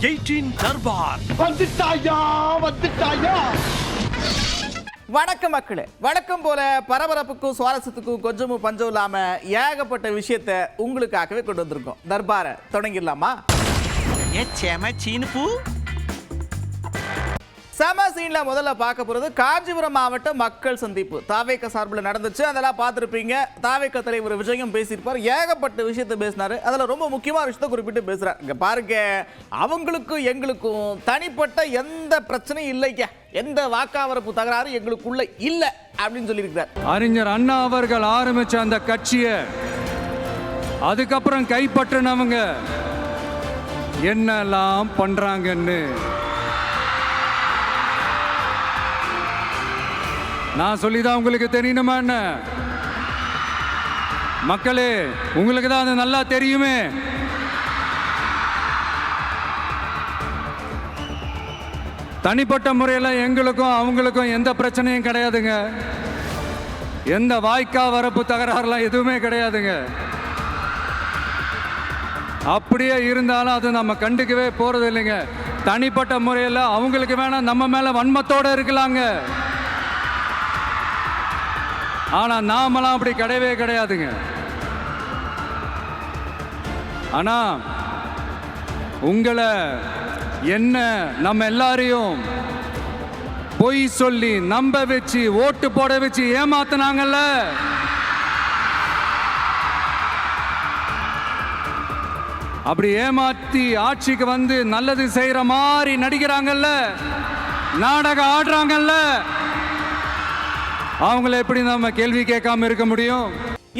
18 தர்பார் வந்துட்டாயா. வணக்கம் மக்களே. வணக்கம் போல பரபரப்புக்கும் சுவாரஸ்யத்துக்கும் கொஞ்சமும் பஞ்சம் இல்லாம ஏகப்பட்ட விஷயத்தை உங்களுக்காகவே கொண்டு வந்திருக்கோம். தர்பாரை தொடங்கிடலாமா? செம சீன்ல முதல்ல பார்க்க போறது காஞ்சிபுரம் மாவட்ட மக்கள் சந்திப்பு. தாவேக்க சார்பில் நடந்துச்சு, அதெல்லாம் பார்த்துருப்பீங்க. தாவேக்க தலைவர் விஜயம் பேசியிருப்பார், ஏகப்பட்ட விஷயத்தை பேசினாரு. அதில் ரொம்ப முக்கியமான விஷயத்தை குறிப்பிட்டு பேசுறாரு. இங்க பாருங்க, அவங்களுக்கும் எங்களுக்கும் தனிப்பட்ட எந்த பிரச்சனையும் இல்லைங்க, எந்த வாக்காளப்பு தகராறு எங்களுக்குள்ள இல்லை அப்படின்னு சொல்லியிருக்கிறார். அறிஞர் அண்ணா அவர்கள் ஆரம்பிச்ச அந்த கட்சியை அதுக்கப்புறம் கைப்பற்றினவங்க என்னெல்லாம் பண்றாங்கன்னு நான் சொல்லிதான் உங்களுக்கு தெரியணுமா என்ன? மக்களே, உங்களுக்கு தான் அது நல்லா தெரியுமே. தனிப்பட்ட முறையில் எங்களுக்கும் அவங்களுக்கும் எந்த பிரச்சனையும் கிடையாதுங்க. எந்த வாய்க்கா வரப்பு தகராறுலாம் எதுவுமே கிடையாதுங்க. அப்படியே இருந்தாலும் அது நம்ம கண்டுக்கவே போறது இல்லைங்க. தனிப்பட்ட முறையில் அவங்களுக்கு வேணா நம்ம மேல வன்மத்தோட இருக்கலாங்க. ஆனா நாமெல்லாம் அப்படி கிடையவே கிடையாதுங்க. ஆனா உங்களை என்ன நம்ம எல்லாரையும் பொய் சொல்லி நம்ப வச்சு ஓட்டு போட வச்சு ஏமாத்தினாங்கல்ல, அப்படி ஏமாத்தி ஆட்சிக்கு வந்து நல்லது செய்யற மாதிரி நடிக்கிறாங்கல்ல, நாடகம் ஆடுறாங்கல்ல, அவங்கள எப்படி நம்ம கேள்வி கேட்காம இருக்க முடியும்?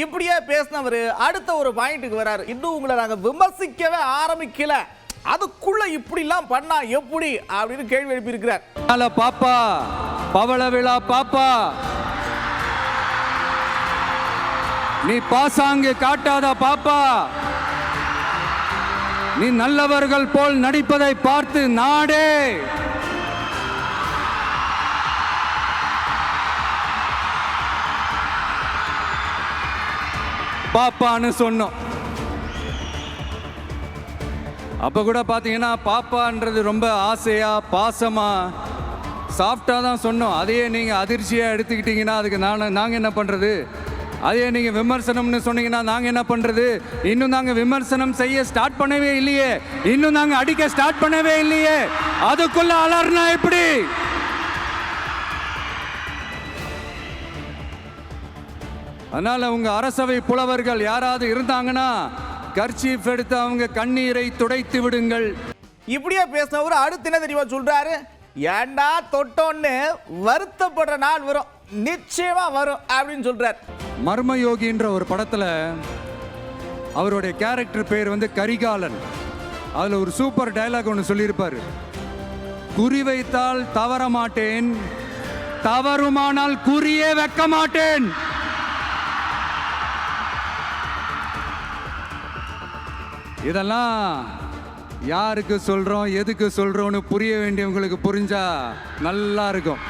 இப்படியே பேசினவர் அடுத்த ஒரு பாயிண்ட்டுக்கு வராரு. இன்னும் உங்களை நாங்க விமர்சிக்கவே ஆரம்பிக்கல, அதுக்குள்ள இப்படிலாம் பண்ணா எப்படி அப்படின்னு கேள்வி எழுப்பி இருக்கிறார். பாப்பா பவள விழா பாப்பா, நீ பாசாங்கு காட்டாத பாப்பா, நீ நல்லவர்கள் போல் நடிப்பதை பார்த்து நாடே பாப்பான்னு சொன்னோம். அப்ப கூட பாத்தீங்கன்னா பாப்பான்றது ரொம்ப ஆசையா பாசமா சாஃப்டா தான் சொன்னோம். அதையே நீங்க அதிர்ச்சியா எடுத்துக்கிட்டீங்கன்னா அதுக்கு நாங்க என்ன பண்றது? அதே நீங்க விமர்சனம்னு சொன்னீங்கன்னா நாங்க என்ன பண்றது? இன்னும் நாங்க விமர்சனம் செய்ய ஸ்டார்ட் பண்ணவே இல்லையே, இன்னும் நாங்க அடிக்க ஸ்டார்ட் பண்ணவே இல்லையே, அதுக்குள்ள அலர்னா எப்படி? அதனால உங்க அரசவை புலவர்கள் யாராவது இருந்தாங்கன்னா கர்ச்சீஃப் எடுத்து அவங்க கண்ணீரை துடைத்து விடுங்கள். இப்படியே பேசினவர் அடுத்து என்ன தெரியுமா சொல்றாரு? ஏண்டா தொட்டோன்னு வருத்தப்படுற நாள் வரும், நிச்சயமா வரும் அப்படின்னு சொல்றார். மர்மயோகின்ற ஒரு படத்துல அவருடைய கேரக்டர் பேர் வந்து கரிகாலன். அதுல ஒரு சூப்பர் டயலாக் ஒன்று சொல்லியிருப்பாரு. குறி வைத்தால் தவற மாட்டேன், தவறுமானால் குறியே வைக்க மாட்டேன். இதெல்லாம் யாருக்கு சொல்றோம் எதுக்கு சொல்றோம்னு புரிய வேண்டியவங்களுக்கு புரிஞ்சா நல்லா இருக்கும்.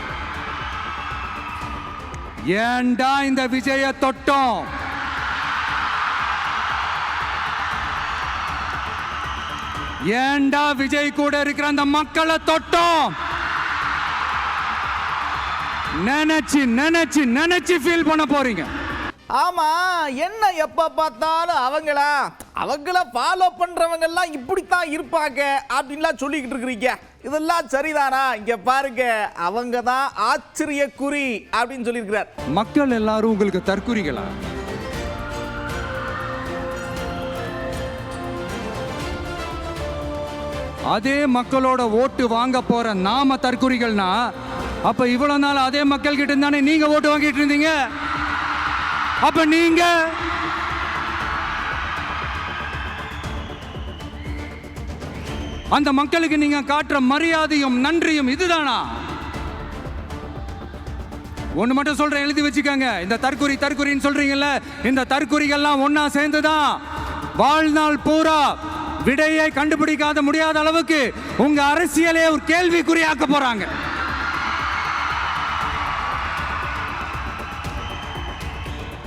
ஏண்டா இந்த விஜய தொட்டோம்? ஏண்டா விஜய் கூட இருக்கிற அந்த மக்களை தொட்டோம்? நினைச்சு நினைச்சு நினைச்சு ஃபீல் பண்ண போறீங்க. ஆமா, என்ன எப்ப பார்த்தாலும் அவங்கள ஃபாலோ பண்றவங்க எல்லாம் இப்படித்தான் இருப்பாங்க அப்படின்லாம் சொல்லிக்கிட்டு இருக்கிறீங்க. இதெல்லாம் சரிதானா? இங்க பாருங்க, அவங்க தான் ஆச்சரிய குறி அப்படின்னு சொல்லியிருக்கிறார். மக்கள் எல்லாரும் உங்களுக்கு தற்குறிகளா? அதே மக்களோட ஓட்டு வாங்க போற நாம தற்குறிகள்னா அப்ப இவ்வளவு நாள் அதே மக்கள் கிட்ட இருந்தானே நீங்க ஓட்டு வாங்கிட்டு இருந்தீங்க. அப்ப நீங்க அந்த மக்களுக்கு நீங்க காட்டுற மரியாதையும் நன்றியும் இதுதானா? ஒண்ணு மட்டும் சொல்றேன், எழுதி வச்சுக்கோங்க. இந்த தற்குறின்னு சொல்றீங்கல்ல, இந்த தற்குறிகள்லாம் ஒன்னா சேர்ந்துதான் வாழ்நாள் பூரா விடையை கண்டுபிடிக்காத முடியாத அளவுக்கு உங்க அரசியலே ஒரு கேள்விக்குறியாக்க போறாங்க.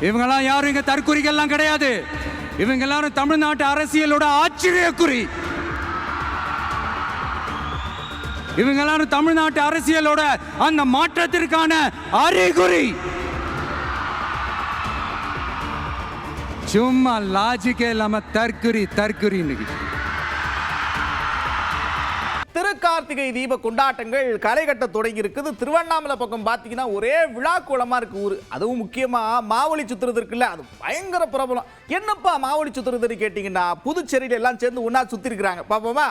இவங்கெல்லாம் யாரும் இங்க தற்குறிகள்லாம் கிடையாது. இவங்க எல்லாரும் தமிழ்நாட்டு அரசியலோட ஆச்சரியக்குறி. இவங்க எல்லாரும் தமிழ்நாட்டு அரசியலோட அந்த மாற்றத்திற்கான அறிகுறி. சும்மா லாஜிக்கே இல்லாம தற்குறி இன்னைக்கு. திருக்கார்த்திகை தீப கொண்டாட்டங்கள் களை கட்ட தொடங்கி இருக்குது. திருவண்ணாமலை பக்கம் பார்த்தீங்கன்னா ஒரே விழா கோலமா இருக்கு ஊர். அதுவும் முக்கியமா மாவழி சுத்துறது இருக்குல்ல, அது பயங்கர பிரபலம். என்னப்பா மாவழி சுத்துறதுன்னு கேட்டீங்கன்னா புதுச்சேரியில எல்லாம் சேர்ந்து ஒன்னா சுத்தி இருக்கிறாங்க. பாப்போமா?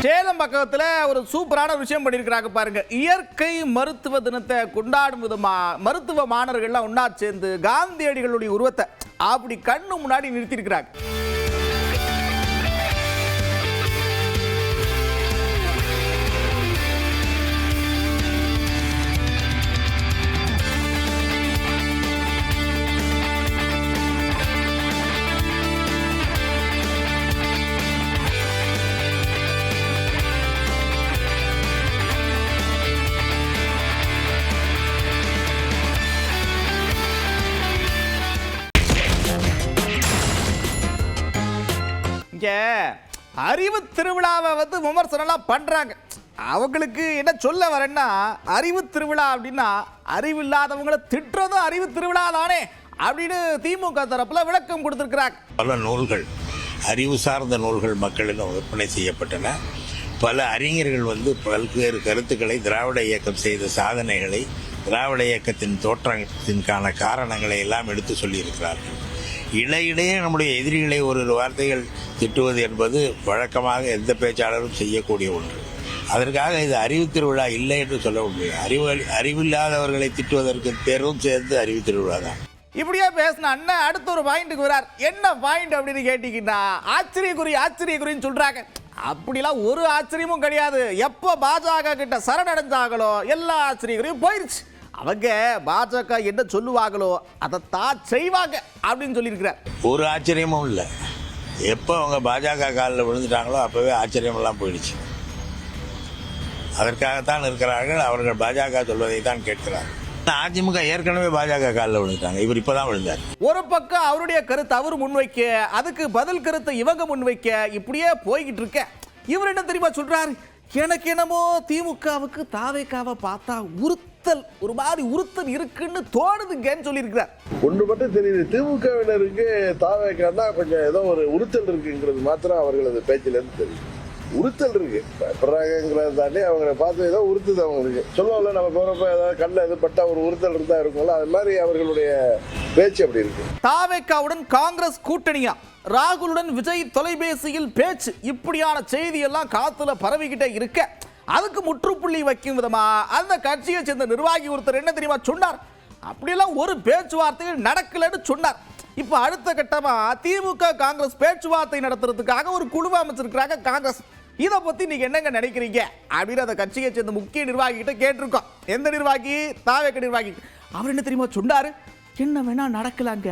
சேலம் பக்கத்தில் ஒரு சூப்பரான விஷயம் பண்ணியிருக்கிறாங்க பாருங்க. இயற்கை மருத்துவ தினத்தை கொண்டாடும் விதமா மருத்துவ மாணவர்கள்லாம் ஒன்னா சேர்ந்து காந்தியடிகளுடைய உருவத்தை அப்படி கண்ணு முன்னாடி நிறுத்தியிருக்கிறாங்க. அறிவு திருவிழாவை வந்து விமர்சனம் பண்றாங்க. அவங்களுக்கு என்ன சொல்ல வரேன்னா, அறிவு திருவிழா அப்படின்னா அறிவில்லாதவங்களை திட்டுறதும் அறிவு திருவிழா தானே அப்படின்னு திமுக தரப்புல விளக்கம் கொடுத்திருக்கிறாங்க. பல நூல்கள், அறிவு சார்ந்த நூல்கள் மக்களிடம் விற்பனை செய்யப்பட்டன. பல அறிஞர்கள் வந்து பல்வேறு கருத்துக்களை, திராவிட இயக்கம் செய்த சாதனைகளை, திராவிட இயக்கத்தின் தோற்றத்திற்கான காரணங்களை எல்லாம் எடுத்து சொல்லியிருக்கிறார்கள். இடையிடையே நம்முடைய எதிரிகளை ஒரு வார்த்தைகள் திட்டுவது என்பது வழக்கமாக எந்த பேச்சாளரும் செய்யக்கூடிய ஒன்று. அதற்காக இது அறிவு திருவிழா இல்லை என்று சொல்ல முடியாது. அறிவில்லாதவர்களை திட்டுவதற்கு பேரும் சேர்ந்து அறிவு திருவிழா தான். இப்படியே பேசின அண்ணன் அடுத்த ஒரு பாயிண்ட்டுக்கு வரார். என்ன பாயிண்ட் அப்படின்னு கேட்டீங்கன்னா, ஆச்சரியக்குறின்னு சொல்றாங்க. அப்படிலாம் ஒரு ஆச்சரியமும் கிடையாது. எப்போ பாஜக கிட்ட சரணடைஞ்சாங்களோ எல்லா ஆச்சரியக்குறியும் போயிருச்சு. அவங்க பாஜக என்ன சொல்லுவாங்களோ அதைத்தான் செய்வாங்க அப்படின்னு சொல்லியிருக்கிறார். ஒரு ஆச்சரியமும் இல்லை. எப்போ அவங்க பாஜக காலில் விழுந்துட்டாங்களோ அப்போவே ஆச்சரியமெல்லாம் போயிடுச்சு. அதற்காகத்தான் இருக்கிறார்கள். அவர்கள் பாஜக சொல்வதை தான் கேட்கிறார்கள். அதிமுக ஏற்கனவே பாஜக காலில் விழுந்துட்டாங்க. இவர் இப்பதான் விழுந்தார். ஒரு பக்கம் அவருடைய கருத்து அவர் முன்வைக்க, அதுக்கு பதில் கருத்தை இவங்க முன்வைக்க, இப்படியே போய்கிட்டு இருக்க. இவர் என்ன தெரியுமா சொல்றாரு? எனக்கு என்னமோ திமுகவுக்கு தாவேக்காவை பார்த்தா ஒரு மாதிரி உறுத்தல் இருக்குன்னு தோணுதுங்கன்னு சொல்லியிருக்கிறார். ஒன்று மட்டும் தெரியுது, திமுகவினருக்கு தாவேக்கான்னா கொஞ்சம் ஏதோ ஒரு உறுத்தல் இருக்குங்கிறது மாத்திரம் அவர்களது பேச்சிலேருந்து தெரியும். உறுத்தல் இருக்கு, பயப்படுறாங்கிறது தாண்டி அவங்களை பார்த்து ஏதோ உறுத்துது அவங்களுக்கு. சொல்லுவாங்கல்ல, நம்ம போறப்ப ஏதாவது கண்ணில் எது பட்டா ஒரு உறுத்தல் இருந்தா இருக்கும்ல, அது மாதிரி அவர்களுடைய பேச்சு அப்படி இருக்கு. தாவேக்காவுடன் காங்கிரஸ் கூட்டணியா, ராகுலுடன் விஜய் தொலைபேசியில் பேச்சு, இப்படியான செய்தி எல்லாம் காத்துல பரவிக்கிட்டே இருக்க, அதுக்கு முற்றுப்புள்ளி வைக்கும் விதமா அந்த கட்சியை சேர்ந்த நிர்வாகி ஒருத்தர் என்ன தெரியுமா சொன்னார்? அப்படியெல்லாம் ஒரு பேச்சுவார்த்தைகள் நடக்கலன்னு சொன்னார். இப்ப அடுத்த கட்டமா திமுக காங்கிரஸ் பேச்சுவார்த்தை நடத்துறதுக்காக ஒரு குழுவை அமைச்சிருக்கிறாங்க காங்கிரஸ். இதை பத்தி நீங்க என்னங்க நினைக்கிறீங்க அப்படின்னு அந்த கட்சியை சேர்ந்த முக்கிய நிர்வாகி கிட்ட கேட்டிருக்கோம். எந்த நிர்வாகி? தாவேக்க நிர்வாகி. அவர் என்ன தெரியுமா சொன்னாரு? என்ன வேணா நடக்கலாங்க,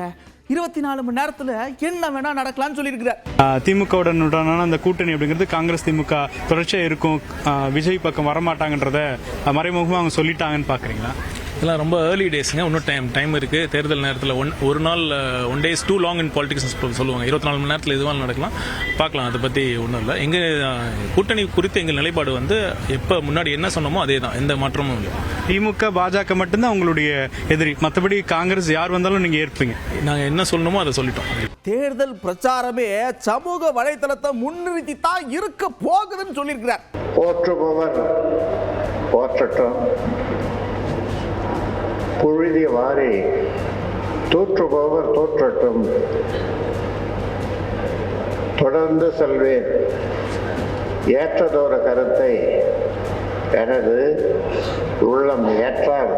24 மணி நேரத்தில் என்ன வேணா நடக்கலாம்னு சொல்லியிருக்கிறார். திமுகவுடனான அந்த கூட்டணி அப்படிங்கிறது காங்கிரஸ் திமுக தொடர்ச்சியாக இருக்கும், விஜய் பக்கம் வரமாட்டாங்கன்றத மறைமுகமாக அவங்க சொல்லிட்டாங்கன்னு பார்க்குறீங்களா? இதெல்லாம் ரொம்ப ஏர்லி டேஸுங்க. இன்னும் டைம் இருக்குது. தேர்தல் நேரத்தில் ஒரு நாள், 1 days too long in politics சொல்லுவாங்க. 24 மணி நேரத்தில் எதுவாக நடக்கலாம், பார்க்கலாம். அதை பற்றி ஒன்றும் இல்லை. எங்கள் கூட்டணி குறித்து எங்கள் நிலைப்பாடு வந்து எப்போ முன்னாடி என்ன சொன்னோமோ அதே தான், எந்த மாற்றமும் இல்லை. திமுக பாஜக மட்டும்தான் உங்களுடைய எதிரி, மற்றபடி காங்கிரஸ் யார் வந்தாலும் நீங்கள் ஏற்பீங்க. நாங்கள் என்ன சொல்லணுமோ அதை சொல்லிட்டோம். தேர்தல் பிரச்சாரமே சமூக வலைதளத்தை முன்னிறுத்தி தான் இருக்க போகுதுன்னு சொல்லியிருக்கிறார். போற்றுபவர் போற்றட்டும், புழுதி வாரி தோற்றுபவர் தோற்றட்டும், தொடர்ந்து செல்வேன், ஏற்றதோர கருத்தை எனது உள்ளம் ஏற்றால்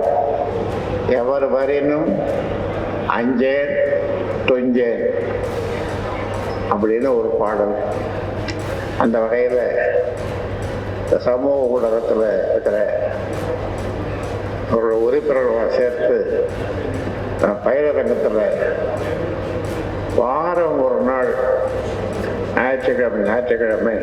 எவர் வரினும் அஞ்சேன் துஞ்சேன் அப்படின்னு ஒரு பாடல். அந்த வகையில் இந்த சமூக ஊடகத்தில் இருக்கிற ஒரு உறுப்பினர்களை சேர்த்து பயிலரங்கத்தில் வாரம் ஒரு நாள் ஞாயிற்றுக்கிழமை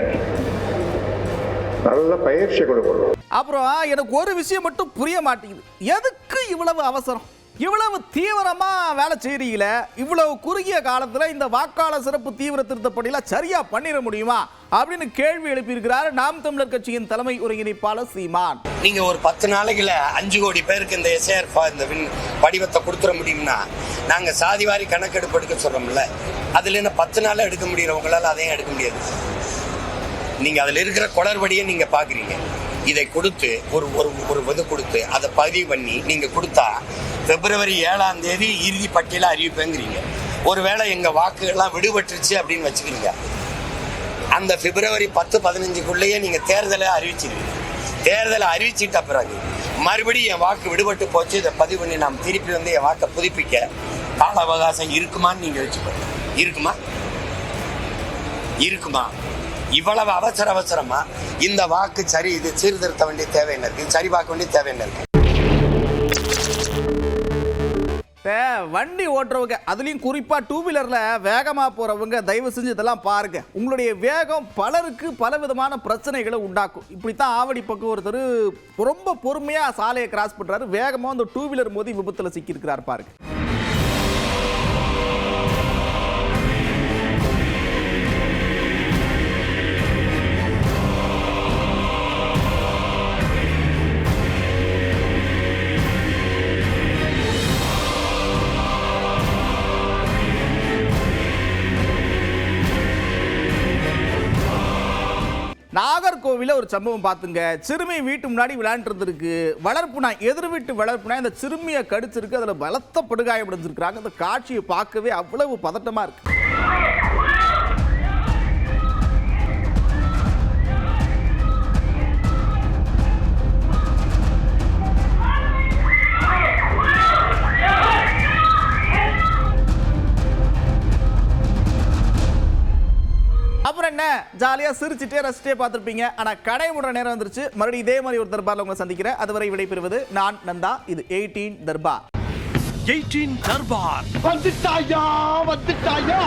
நல்ல பயிற்சி கொடுக்கணும். அப்புறம் எனக்கு ஒரு விஷயம் மட்டும் புரிய மாட்டேங்குது. எதுக்கு இவ்வளவு அவசரம்? இவ்வளவு தீவிரமா வேலை செய்றீங்களே, இவ்வளவு குறுகிய காலத்துல இந்த வாக்காளர் சிறப்பு தீவிர திருத்த பணியில சரியா பண்ணிட முடியுமா அப்படின்னு கேள்வி எழுப்பியிருக்கிறார் நாம் தமிழர் கட்சியின் தலைமை ஒருங்கிணைப்பாளர் சீமான். நீங்க ஒரு 10 நாளைக்குல 5 கோடி பேருக்கு இந்த எஸ்ஏஆர் இந்த படிவத்தை கொடுத்துட முடியும்னா, நாங்க சாதிவாரி கணக்கெடுப்பு எடுக்க சொல்றோம்ல, அதுல என்ன 10 நாள் எடுக்க முடியறவங்களால அதையும் எடுக்க முடியாது. நீங்க அதுல இருக்கிற குளறுபடியை நீங்க பாக்குறீங்க. இதை கொடுத்து ஒரு இது கொடுத்து அதை பதிவு பண்ணி நீங்க கொடுத்தா பிப்ரவரி 7ஆம் தேதி இறுதி பட்டியல அறிவிப்பேங்கிறீங்க. ஒருவேளை எங்க வாக்குகள்லாம் விடுபட்டுருச்சு அப்படின்னு வச்சுக்கிறீங்க, அந்த பிப்ரவரி 10-15க்குள்ளேயே நீங்க தேர்தலை அறிவிச்சிருவீங்க. தேர்தலை அறிவிச்சிட்ட பிறகு மறுபடியும் என் வாக்கு விடுபட்டு போச்சு, இதை பதிவு பண்ணி நாம் திருப்பி வந்து என் வாக்கை புதுப்பிக்க கால அவகாசம் இருக்குமான்னு நீங்க வச்சுக்கோங்க. இருக்குமா? இவ்வளவு அவசரமா இந்த வாக்கு சரி இது சீர்திருத்த வேண்டிய தேவை என்ன இருக்கு? சரி பார்க்க வேண்டிய தேவை என்ன இருக்கு? வண்டி ஓட்டுறவங்க, அதுலயும் குறிப்பா 2 வீலர்ல வேகமா போறவங்க தயவு செஞ்சு இதெல்லாம் பாருங்க. உங்களுடைய வேகம் பலருக்கு பல விதமான பிரச்சனைகளை உண்டாக்கும். இப்படித்தான் ஆவடி பக்கம் ஒருத்தர் ரொம்ப பொறுமையா சாலையை கிராஸ் பண்றாரு, வேகமா அந்த 2 வீலர் மோதி விபத்துல சிக்கி இருக்கிறார் பாருங்க. நாகர்கோவில ஒரு சம்பவம் பார்த்துங்க. சிறுமி வீட்டு முன்னாடி விளையாண்டு இருந்திருக்கு. வளர்ப்பு நாய், எதிர் வீட்டு வளர்ப்பு நாய் இந்த சிறுமியை கடிச்சிருக்கு. அதில் பலத்த படுகாயமடைஞ்சிருக்கிறாங்க. அந்த காட்சியை பார்க்கவே அவ்வளவு பதட்டமா இருக்கு. அப்புறம் என்ன, ஜாலியா சிரிச்சுட்டே ரசிச்சிட்டே பார்த்துருப்பீங்க. ஆனா கடை மூடுற நேரம் வந்துருச்சு. மறுபடியும் இதே மாதிரி ஒரு தர்பார்ல உங்களை சந்திக்கிறேன். அதுவரை விடைபெறுவது நான் நந்தா. இது 18 தர்பார். 18 தர்பார் வந்துட்டாயா.